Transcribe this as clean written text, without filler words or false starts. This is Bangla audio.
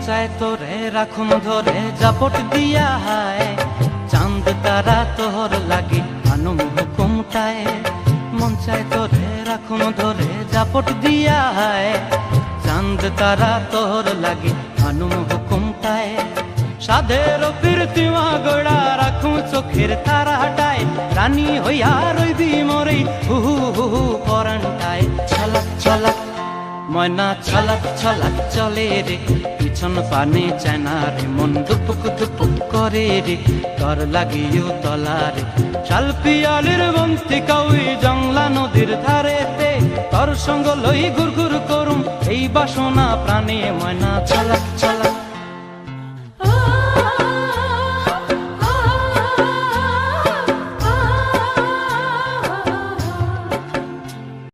চায় তোরে রাখুন ধরে জাপট দিয়া হায়, চাঁদ তারা তোর লাগে আনুম হুকুমটায়। মন চায় তোরে রাখুন ধরে জাপট দিয়া হায়, চাঁদ তারা তোর লাগে আনুম হুকুমটায়। সাধের প্রীতিমা গোড়া রাখুন চোখের তারা হটায়, রানী হইয়া রইবি মরে হু হু হু হু পরানটায়। ছলাক ছলাক ময়না ছলাক ছলাক চলে রে, পিছন পানে চায়না রে, মন দুপুক দুপুক করে রে, তর লাগিও তলারে। শাল পিয়ালির বন্তি কাউই জংলা নদীর ধারেতে, তর সঙ্গ লই ঘুর ঘুর করুম এই বাসনা প্রাণে। ময়না ছলাক ছলাক